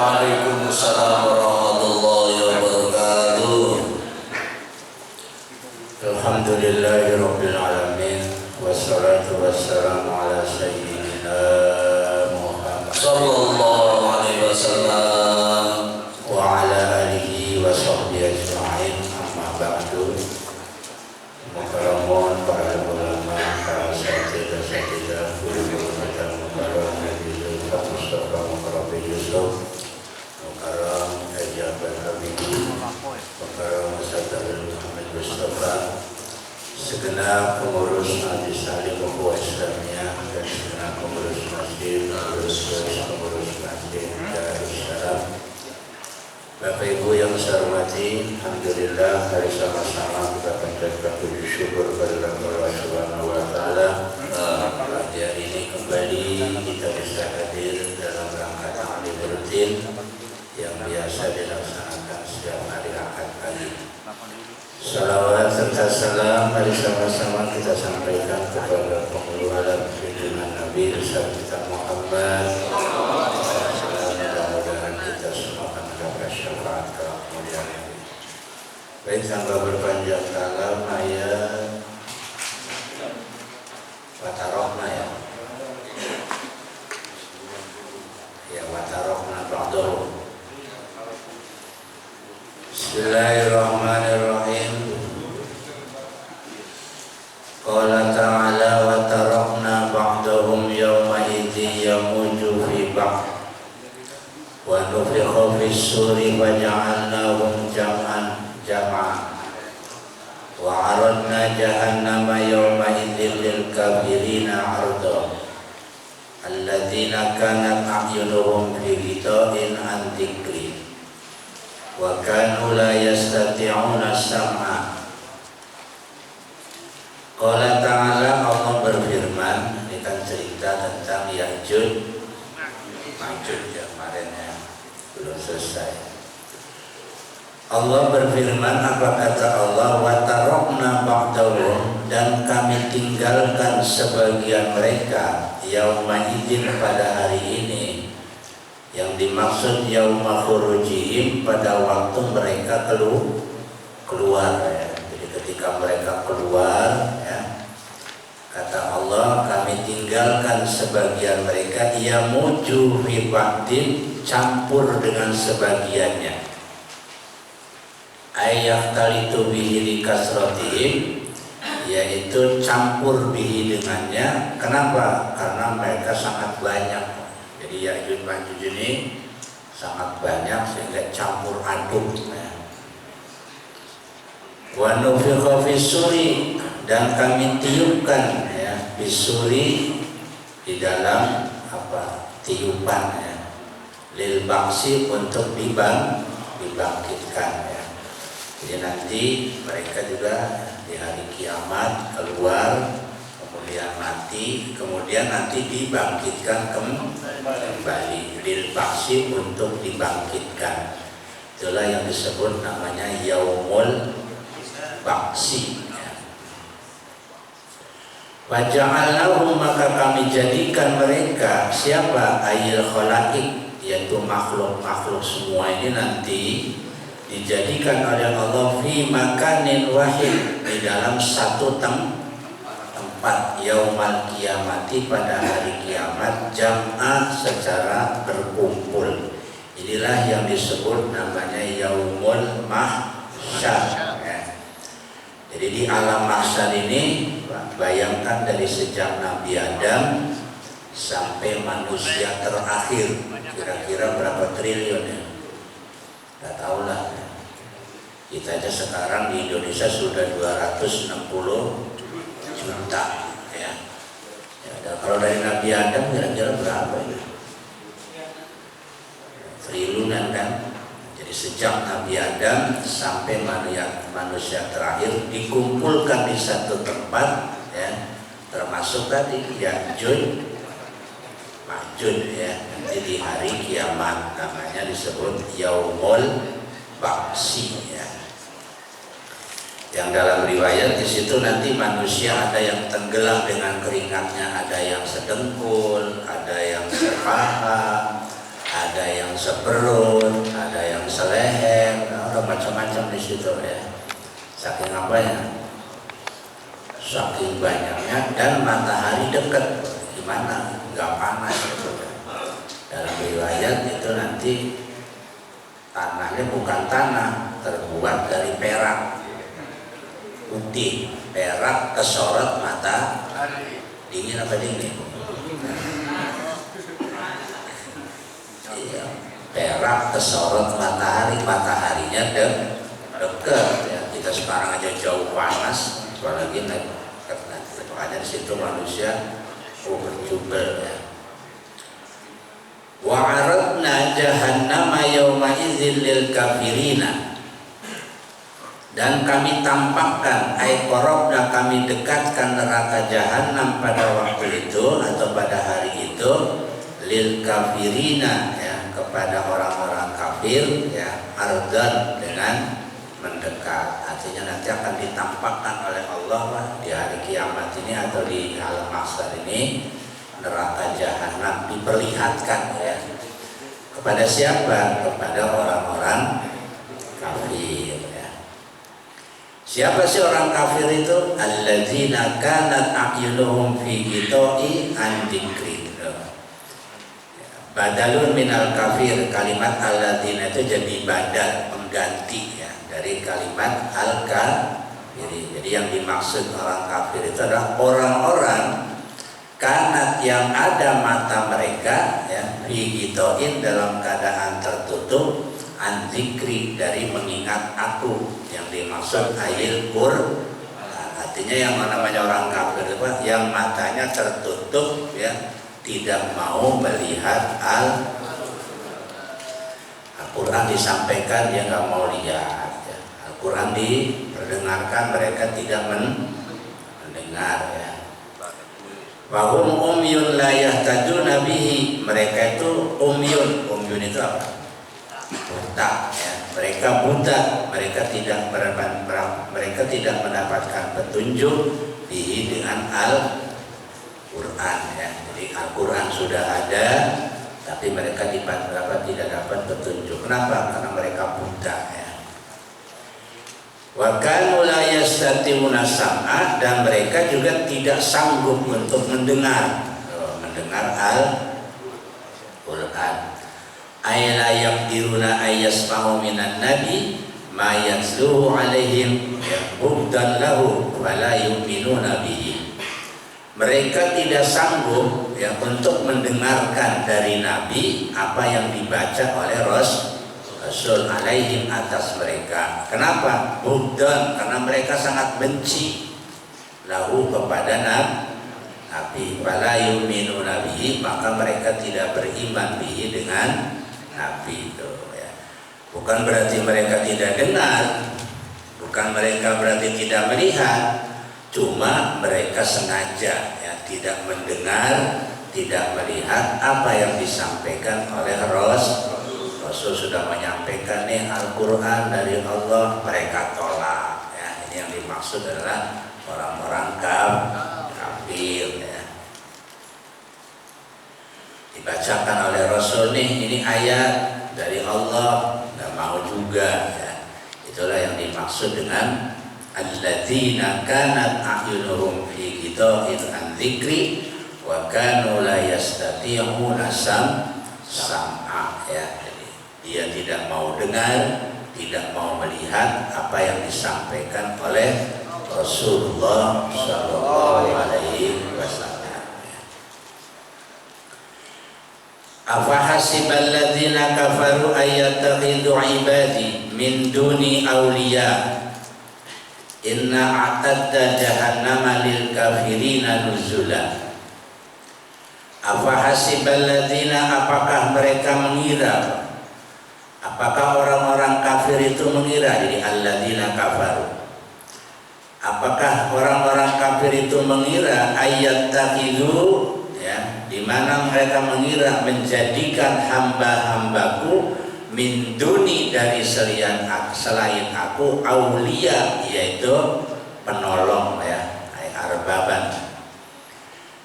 Waalaikumsalam warahmatullahi wabarakatuh. Alhamdulillahirabbil alamin wassalatu wassalamu ala sayyidina Muhammad sallallahu alaihi wasallam wa ala alihi wa sahbihi ajma'in. Amma ba'du. Mukarramun para ulama, para asatidzah, guru-guru dan mukarram Nabi Mustafa Mukarram Yusuf Mukarram Hajaban Habibie Mukarram Sadar Muhammad Mustafa, segenap pengurus Majlis Taklim Ukhuwah Islamiyah dan segenap pengurus masjid, pengurus masjid Darussalam. Bapak Ibu yang saya hormati, alhamdulillah hari sama-sama kita panjatkan puji syukur kepada Allah Subhanahu wa taala. Pada hari ini kembali kita bisa hadir dalam rangka ta'lim rutin yang biasa dilaksanakan setiap hari Ahad pagi. Salawat serta salam mari sama-sama kita sampaikan kepada penghulu alam junjungan Nabi besar kita Muhammad. Mudah-mudahan kita semua akan mendapat syafaat kemudian hari. Baik, tanpa berpanjang kalam, ayat watarokna ya watarokna ba'dahu. Bismillahirrahmanirrahim. Qala ta'ala wa tarakna ba'dahum yawma idzi yamuju fi ba'd wa nufikha fis suri wa ja'alnahum jam'an wa aradna jahannama yawma idzin lil kafirina 'arda alladzina kanat a'yunuhum fi ghita'in an dzikri wa kanu la yastati'una sam'a. Qala ta'ala, Allah berfirman, ini kan cerita tentang Ya'juj Ma'juj ya kemarin ya, belum selesai. Allah berfirman, apa kata Allah, wa tarakna ba'dahum, dan kami tinggalkan sebagian mereka yauma idzin pada hari ini. Yang dimaksud yauma khurujihim pada waktu mereka keluar ya. Jadi ketika mereka keluar ya, kata Allah, kami tinggalkan sebagian mereka yamuju fi ba'din, campur dengan sebagiannya. Ayat talitu bihi kasratihim, yaitu campur bihi dengannya. Kenapa? Karena mereka sangat banyak. Jadi Ya'juj Ma'juj ini sangat banyak sehingga campur aduk. Wa nufikha fis-suri, dan kami tiupkan ya bisuri di dalam tiupan ya, lil ba'si, untuk dibangkitkan ya. Jadi nanti mereka juga di hari kiamat keluar, kemudian mati, kemudian nanti dibangkitkan kembali, lil ba'si, untuk dibangkitkan. Itulah yang disebut namanya yaumul ba'si. Waja'alnahum, maka kami jadikan mereka, siapa? Ayil khalaik, yaitu makhluk-makhluk semua ini nanti dijadikan oleh Allah fi makanin wahid, di dalam satu tempat yaumal kiamati, pada hari kiamat, jam'ah, secara berkumpul. Inilah yang disebut namanya yaumul mahsyar ya. Jadi di alam mahsyar ini, bayangkan dari sejak Nabi Adam sampai manusia terakhir, kira-kira berapa triliun ya? Gak tahu lah. Kita aja sekarang di Indonesia sudah 260 juta ya. Kalau dari Nabi Adam kira-kira berapa ya? Triliunan kan. Jadi sejak Nabi Adam sampai manusia terakhir dikumpulkan di satu tempat ya, termasuk tadi Ya'juj Ma'juj ya. Nanti di hari kiamat namanya disebut yaumul ba'si ya. Yang dalam riwayat di situ nanti manusia ada yang tenggelam dengan keringatnya, ada yang sedengkul, ada yang sepaha, ada yang seperut, ada yang seleher, ada macam-macam di situ ya. Saking apanya? Saking banyaknya, dan matahari dekat, gimana? Nggak panas gitu. Dalam riwayat itu nanti tanahnya bukan tanah, terbuat dari perak putih, perak kesorot matahari. Dingin apa dingin? Iya, perak kesorot matahari, mataharinya dekat ya. Kita sekarang aja jauh panas, apalagi naik makanya di situ manusia berjubel ya. Wa aradna jahannama yawma idzil lil kafirina, dan kami tampakkan qarabna, kami dekatkan neraka jahanam pada waktu itu atau pada hari itu lil kafirina ya, kepada orang-orang kafir ya, ardan dengan mendekat. Artinya nanti akan ditampakkan oleh Allah di hari kiamat ini atau di alam mahsyar ini neraka jahanam diperlihatkan ya. Kepada siapa? Kepada orang-orang kafir ya. Siapa sih orang kafir itu? Alladzina kanat a'yunuhum fi ghita'i an dzikri. Badalun minal kafir, kalimat alladzina itu jadi badal, pengganti ya dari kalimat al-kafir. Jadi yang dimaksud orang kafir itu adalah orang-orang kanat yang ada mata mereka ya, figitoin dalam keadaan tertutup, anzikri dari mengingat aku, yang dimaksud ayil Qur'an. Artinya yang namanya orang kafir itu yang matanya tertutup ya, tidak mau melihat Al-Quran disampaikan dia nggak mau lihat ya. Al-Quran diperdengarkan mereka tidak mendengar ya. Wahum umyun la yahtaduna bihi, mereka itu umyun itu apa? Buta ya. Mereka buta, mereka tidak mendapatkan petunjuk bihi dengan Al-Quran ya. Jadi Al-Quran sudah ada tapi mereka tidak dapat petunjuk. Kenapa? Karena mereka buta ya. Wa kanu la yastati'una sam'a, dan mereka juga tidak sanggup untuk mendengar Al-Quran. Ay la yaqdiruna ay yasma'u minan nabi ma yatsluhu alaihim hubdan lahu wa la yu'minuna bihi. Mereka tidak sanggup ya untuk mendengarkan dari nabi apa yang dibaca oleh Rasul alaihim atas mereka. Kenapa? Bukan karena mereka sangat benci lahu kepada nabi, wala yu'minu nabihi, maka mereka tidak beriman bihi dengan nabi itu ya. Bukan berarti mereka tidak dengar, bukan mereka berarti tidak melihat, cuma mereka sengaja ya tidak mendengar, tidak melihat apa yang disampaikan oleh Rasul sudah menyampaikan nih Al-Quran dari Allah, mereka tolak ya. Ini yang dimaksud adalah orang-orang kafir ya. Dibacakan oleh Rasul nih, ini ayat dari Allah, nggak mau juga ya. Itulah yang dimaksud dengan alladzina kanat a'yunuhum fi ghita'in an dzikri wa kanu la yastati'una sam'a ya. Dia tidak mau dengar, tidak mau melihat apa yang disampaikan oleh Rasulullah Shallallahu Alaihi Wasallam. Afahasibal ladzina kafaru ayattakhidhu ibadi min duni awliya inna a'tadna jahannama lil kafirina nuzula. Afahasibal ladzina, apakah mereka mengira, apakah orang-orang kafir itu mengira, jadi alladzina kafaru, apakah orang-orang kafir itu mengira ayattakhidhu ya, di mana mereka mengira menjadikan hamba-hambaku min duni dari selain aku aulia, yaitu penolong ya, arbaban.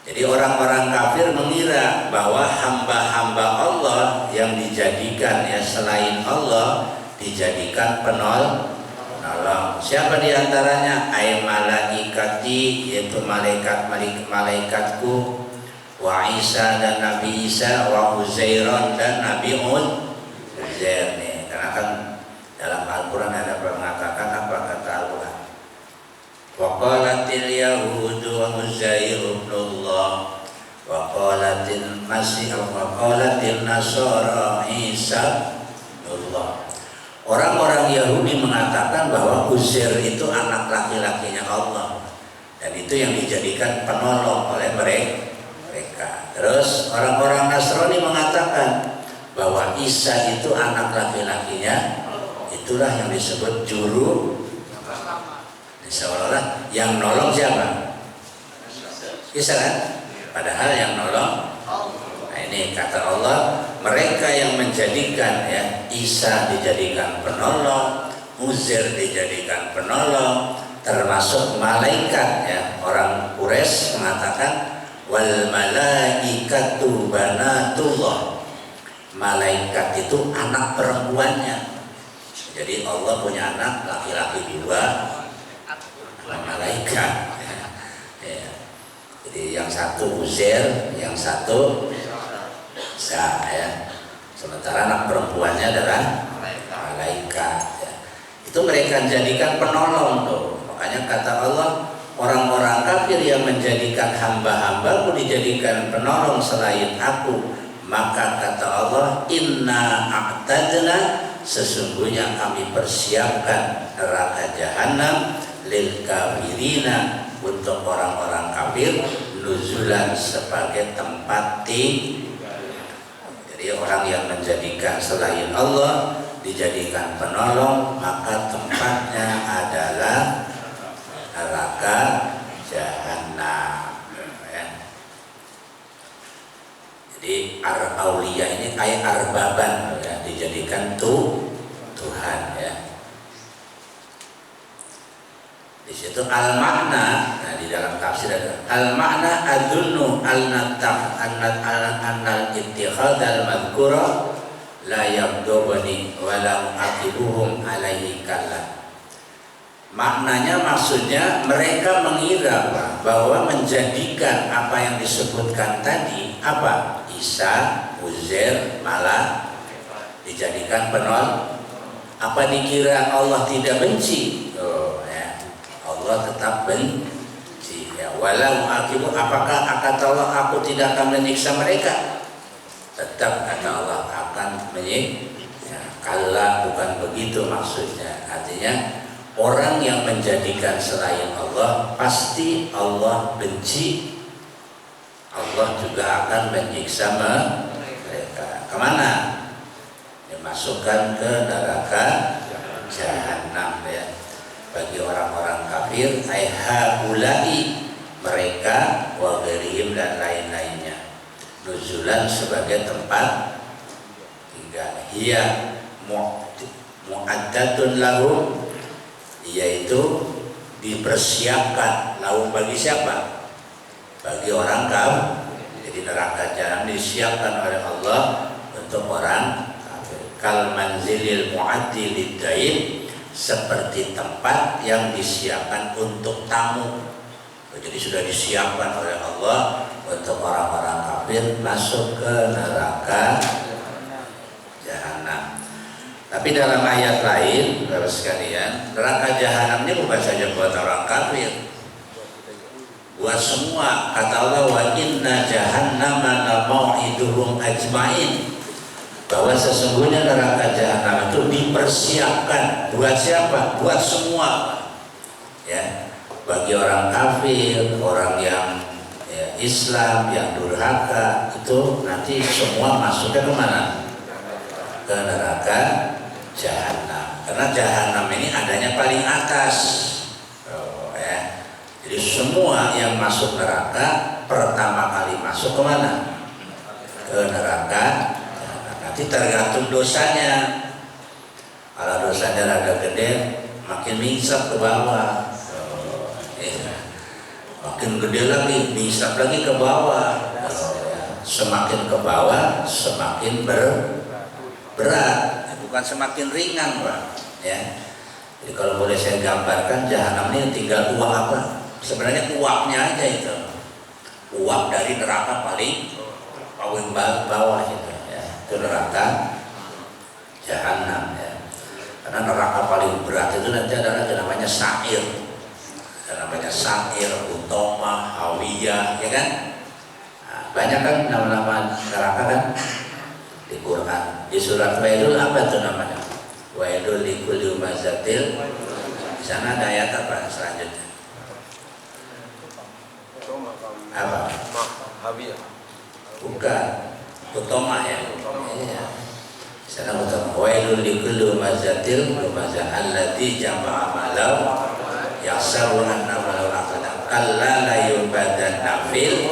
Jadi orang-orang kafir mengira bahwa hamba-hamba Allah yang dijadikan ya selain Allah dijadikan penolong. Siapa diantaranya? Ay malaikati, yaitu malaikatku, wa Isa dan Nabi Isa, wa Uzairon dan Nabi Uzair nih. Karena kan dalam Al-Quran ada mengatakan apa kata Al-Quran? Wa qalatil yahudu wa Uzair ibnullah wa qalatil masih wa qalatil nasara Isa ibnullah. Orang-orang Yahudi mengatakan bahwa Uzair itu anak laki-lakinya Allah, dan itu yang dijadikan penolong oleh mereka. Terus orang-orang Nasrani mengatakan bahwa Isa itu anak laki-lakinya, itulah yang disebut juru. Seolah-olah yang nolong siapa? Isa kan? Padahal yang nolong. Nah ini kata Allah, mereka yang menjadikan ya Isa dijadikan penolong, Uzair dijadikan penolong, termasuk malaikat ya. Orang Quraisy mengatakan wal malaikatu banatullah. Malaikat itu anak perempuannya. Jadi Allah punya anak laki-laki dua, malaikat. Ya. Jadi yang satu Uzair, yang satu Isa ya. Sementara anak perempuannya adalah malaikat ya. Itu mereka jadikan penolong tuh. Makanya kata Allah, orang-orang kafir yang menjadikan hamba-hambaku dijadikan penolong selain aku, maka kata Allah, inna a'tadna, sesungguhnya kami persiapkan neraka jahanam lil kafirina, untuk orang-orang kafir, nuzulan, sebagai tempat tinggal. Jadi orang yang menjadikan selain Allah dijadikan penolong, maka tempatnya adalah neraka jahanam ya. Jadi ar-auliya ini kayak arbaban ya, dijadikan Tuhan ya. Di situ al-makna, nah di dalam tafsir ada al-makna adzunnu al-natah annal ittikhad al-madhkura la yabdubani wa la aqibuhum alaihi kallah. Maknanya maksudnya mereka mengira bahwa menjadikan apa yang disebutkan tadi apa? Isa, Uzair malah dijadikan penolong. Apa dikira Allah tidak benci? Allah tetap benci ya. Walau akibu, apakah kata Allah aku tidak akan menyiksa mereka? Tetap kata Allah akan menyiksa ya. Kala, bukan begitu maksudnya. Artinya orang yang menjadikan selain Allah pasti Allah benci. Allah juga akan menyiksa mereka. Kemana? Dimasukkan ke neraka jahanam ya. Bagi orang-orang kafir, haulai, mereka, wa ghairihim, dan lain-lainnya, nuzulan, sebagai tempat tinggal. Hiya mu'addatun lahum, yaitu dipersiapkan lahum, bagi siapa? Bagi orang kafir. Jadi neraka jahanam disiapkan oleh Allah untuk orang kafir. Kal manzilil mu'addi lid-dain, seperti tempat yang disiapkan untuk tamu. Jadi sudah disiapkan oleh Allah untuk orang-orang kafir masuk ke neraka jahanam. Tapi dalam ayat lain, saudara sekalian, neraka jahanam ini bukan saja buat orang kafir, buat semua. Kata Allah, wa inna jahannama la mau'iduhum ajmain, bahwa sesungguhnya neraka jahanam itu dipersiapkan buat siapa? Buat semua ya. Bagi orang kafir, orang yang ya, Islam, yang durhaka, itu nanti semua masuknya kemana? Ke neraka jahanam. Karena jahanam ini adanya paling atas ya. Jadi semua yang masuk neraka pertama kali masuk kemana? Ke neraka. Nanti tergantung dosanya. Kalau dosanya rada gede, makin mingsap ke bawah. makin gede lagi, bisa lagi ke bawah. Semakin ke bawah semakin berat, bukan semakin ringan, Pak. Ya. Jadi kalau boleh saya gambarkan, jahanam ini tinggal uap apa? Sebenarnya uapnya aja itu. Uap dari neraka paling bawah gitu ya. Itu neraka jahanam ya. Karena neraka paling berat itu nanti adalah namanya sa'ir. Namanya sa'ir, utama, hawiyah, ya kan? Nah, banyak kan nama-nama neraka kan di Quran. Di surat Wailul apa itu namanya? Wailul likulli humazatil. Di sana ada ayat apa selanjutnya? Apa? Hawiyah. Bukan. Utama ya. Iya. Di sana utama. Wailul likulli humazatil lumazah allati jama'a malau yahsabu anna malau aqada kalla la yubadanna fil.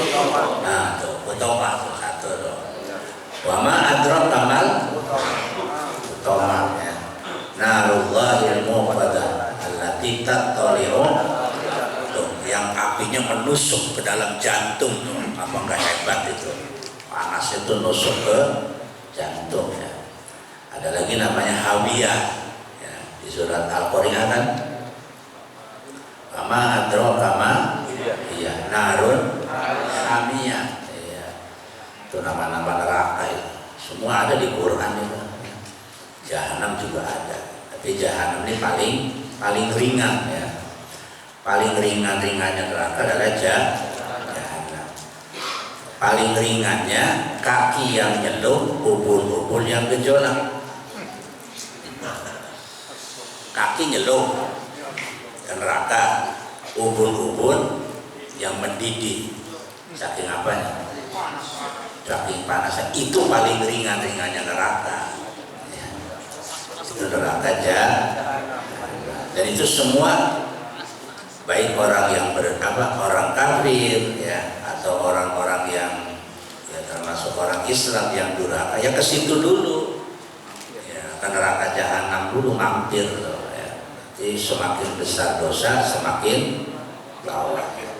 Nah, tuh utama tuh satu tuh. Wa ma adraka mal utama ya. Narullahil muqadah allati tattali'u, yang apinya menusuk ke dalam jantung tuh. Apa enggak hebat itu? Panas itu nusuk ke jantung ya. Ada lagi namanya hawiyah ya. Di surat Al-Qari'ah kan, Ama adraka ma iya narun hamiyah ya. Itu nama-nama neraka itu. Semua ada di Quran itu. Jahanam juga ada. Tapi jahanam ini paling ringan ya. Paling ringannya neraka adalah jahanam. Paling ringannya kaki yang nyelup, ubun-ubun yang gejolak. Kaki nyelup ke neraka, ubun-ubun yang mendidih. Saking apanya? Saking panasnya. Itu paling ringannya neraka. Ya. Itu neraka jahanam. Dan itu semua baik orang yang orang kafir ya, atau orang-orang yang ya, termasuk orang Islam yang durhaka ya ke situ dulu ya, ke neraka jahanam dulu mampir ya. Jadi semakin besar dosa semakin bawah ya.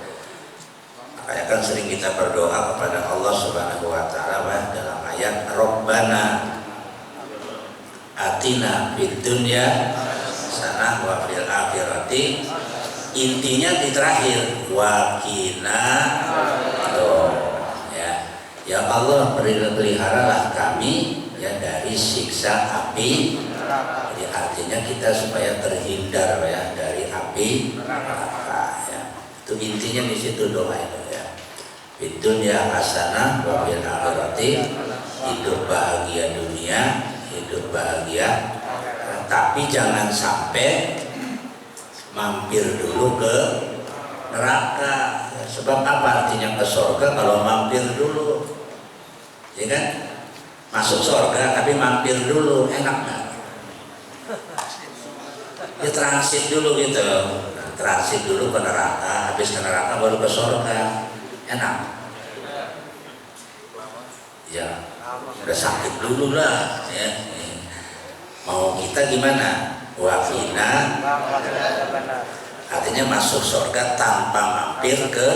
Makanya kan sering kita berdoa kepada Allah Subhanahu wa taala dalam ayat Rabbana atina fid dunya hasanah wa fil akhirati. Intinya di terakhir wakina ya Allah peliharalah kami ya dari siksa api. Jadi artinya kita supaya terhindar ya dari api neraka ya. Itu intinya di situ doa itu ya. Fid dunya hasanah wa fil akhirati, hidup bahagia dunia, hidup bahagia, tapi jangan sampai mampir dulu ke neraka. Sebab apa artinya ke surga kalau mampir dulu? Ya kan? Masuk surga tapi mampir dulu, enak nggak? Ya transit dulu gitu. Transit dulu ke neraka, habis ke neraka baru ke surga. Enak? Ya, udah sakit dulu lah ya. Mau kita gimana? Wafina artinya masuk surga tanpa mampir ke,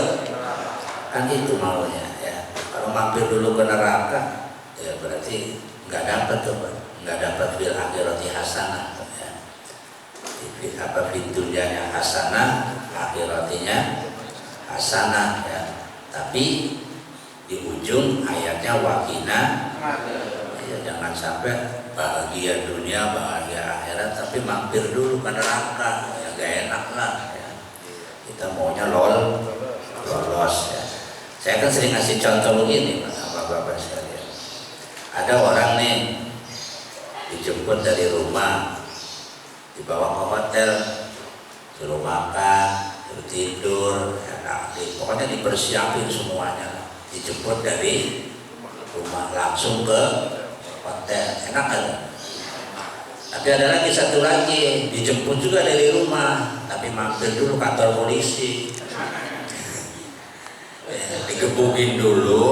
kan itu maunya ya. Kalau mampir dulu ke neraka ya berarti nggak dapat tuh, nggak dapat fil akhirati hasanah ya. Apa fitunya hasanah, akhiratinya hasanah ya. Tapi di ujung ayatnya wakina ya, jangan sampai bahagia dunia, bahagia akhirat, tapi mampir dulu ke neraka, ya gak enak lah ya. Kita maunya lolos ya. Saya kan sering ngasih contoh begini bapak-bapak sekalian. Ada orang nih dijemput dari rumah, dibawa ke hotel, suruh makan, suruh tidur, ya, pokoknya dipersiapin semuanya. Dijemput dari rumah langsung ke hotel, enak kan? Tapi ada lagi satu lagi dijemput juga dari rumah, tapi mampir dulu kantor polisi, digebukin dulu,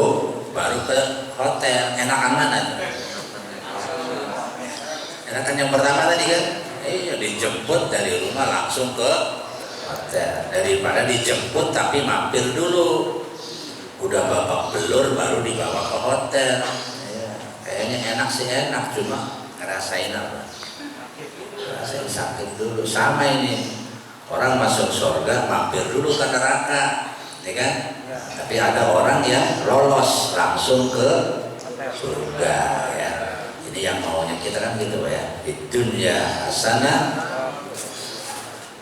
baru ke hotel. Enakan mana? Enakan yang pertama tadi kan? Dijemput dari rumah langsung ke hotel daripada dijemput tapi mampir dulu. Udah babak belur baru dibawa ke hotel. Ya, kayaknya enak sih enak, cuma ngerasain apa? Ngerasain sakit dulu. Sama ini, orang masuk surga mampir dulu ke neraka, ya kan? Tapi ada orang yang lolos langsung ke surga, ya. Ini yang maunya kita kan gitu ya. Di dunia hasanah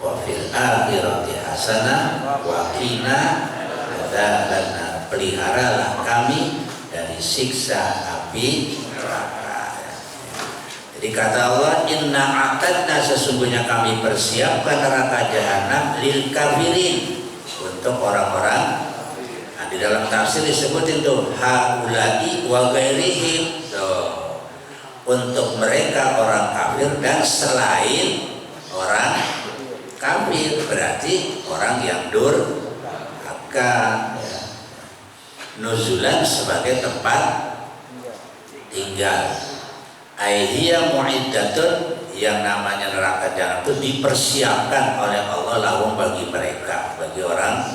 wa fil akhirati hasanah wa qina adzabannar. Peliharalah kami dari siksa api neraka. Jadi kata Allah, inna a'tadna, sesungguhnya kami persiapkan neraka jahanam lil kafirin, untuk orang-orang. Nah, di dalam tafsir disebutin tuh haulai wa ghairihim, untuk mereka orang kafir dan selain orang kafir, berarti orang yang durhaka. Nuzulan sebagai tempat tinggal. Aihiya mu'iddatun, yang namanya neraka jahanam itu dipersiapkan oleh Allah lahum, bagi mereka, bagi orang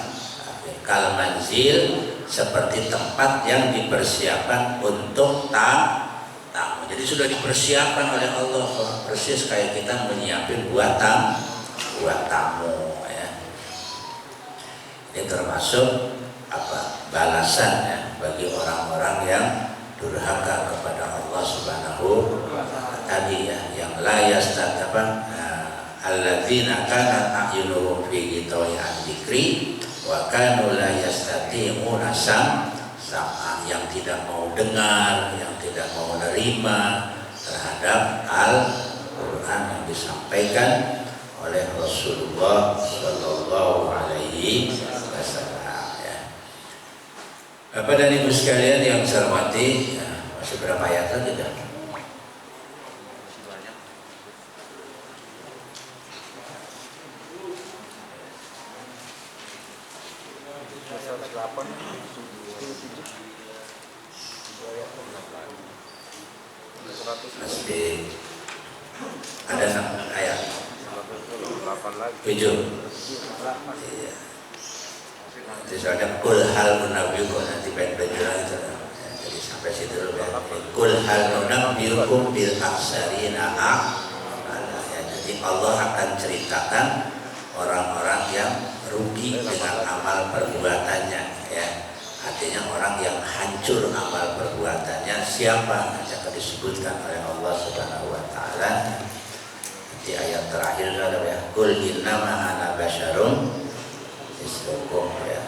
kal manzil, seperti tempat yang dipersiapkan untuk tamu. Jadi sudah dipersiapkan oleh Allah, persis kayak kita menyiapkan buat tamu, ya. Ini termasuk apa? Balasan, ya, bagi orang-orang yang durhaka kepada Allah Subhanahu tadi, ya, yang la yastataban alladzina kanat a'yunuhum fi ghitawa'an dzikri wa kanu la yastati'una sam'a, yang tidak mau dengar, yang tidak mau menerima terhadap Al-Qur'an yang disampaikan oleh Rasulullah sallallahu alaihi wasallam. Bapak dan Ibu sekalian yang saya hormati, ya, masih berapa ayat lagi dah? Masih ada 6 ayat. 7. Iya. Jadi soalnya kul hal munabbiukum, nanti baik-baik lagi, jadi sampai situ dulu ya. Kul hal munabbiukum bil aksarina a'mala, ya. Jadi Allah akan ceritakan orang-orang yang rugi dengan amal perbuatannya, ya. Artinya orang yang hancur amal perbuatannya siapa, nanti akan disebutkan oleh Allah Subhanahu wa taala di ayat terakhir ada ya, kul innama ana basyarum mislukum, ya.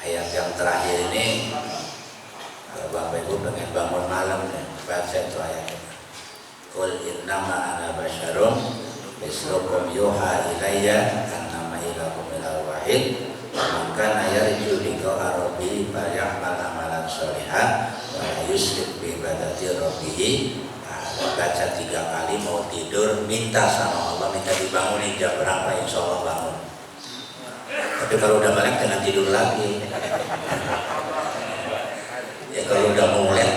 Ayat yang terakhir ini, kalau Bapak Ibu pengen bangun malam nih, baca itu ayatnya. Qul innama ana basyarum mislukum yuha ilayya annama ilakum ilahu wahid man kana yarju liqa'a rabbih falyamal amalan sholihan wa la yusyrik bi ibadati rabbih. Baca 3 kali, mau tidur minta sama Allah, minta dibangunin jam berapa, insya Allah bangun. Tapi kalau udah melek jangan tidur lagi. Ya kalau udah mulai,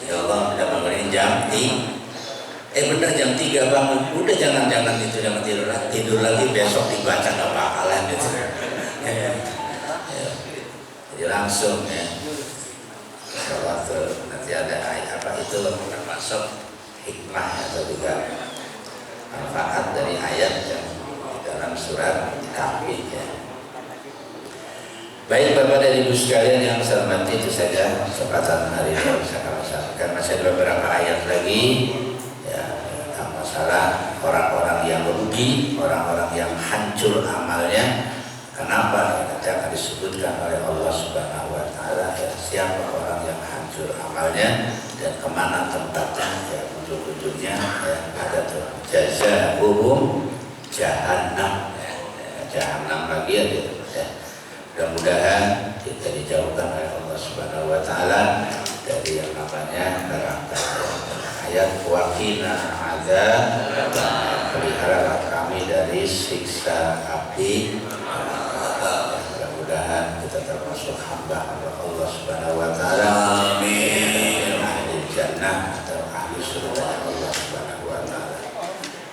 ya Allah udah bangunin jam 3. Bener jam 3 bangun, udah jangan itu, jangan tidur lagi, besok dibaca nggak bakalan gitu. Ya. Jadi langsung, ya. Waktu nanti ada ayat apa itu termasuk hikmah atau juga manfaat dari ayat yang dalam surat Kahfi, ya. Baik Bapak dan Ibu sekalian yang saya hormati, itu saja kesempatan hari ini bisa kami sampaikan. Masih ada beberapa ayat lagi, ya, tentang masalah orang-orang yang rugi, orang-orang yang hancur amalnya. Kenapa? Nanti akan disebutkan oleh Allah Subhanahu wa taala, ya, siapa orang yang hancur amalnya dan kemana tempatnya, ya, ujung-ujungnya, ya, ada tuh jazaa'uhum jahannam, ya, jahannam lagi ada, ya. Mudah-mudahan kita dijauhkan oleh Allah Subhanahu wa taala dari yang namanya neraka. Ayat waqina azab, peliharalah kami dari siksa api. Mudah-mudahan kita termasuk hamba Allah Subhanahu wa taala. Amin. Ahli jannah atau ahli surga Allah Subhanahu wa taala.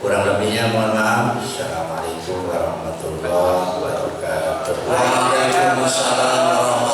Kurang lebihnya mohon maaf. Assalamualaikum warahmatullahi wabarakatuh. Waalaikumsalam.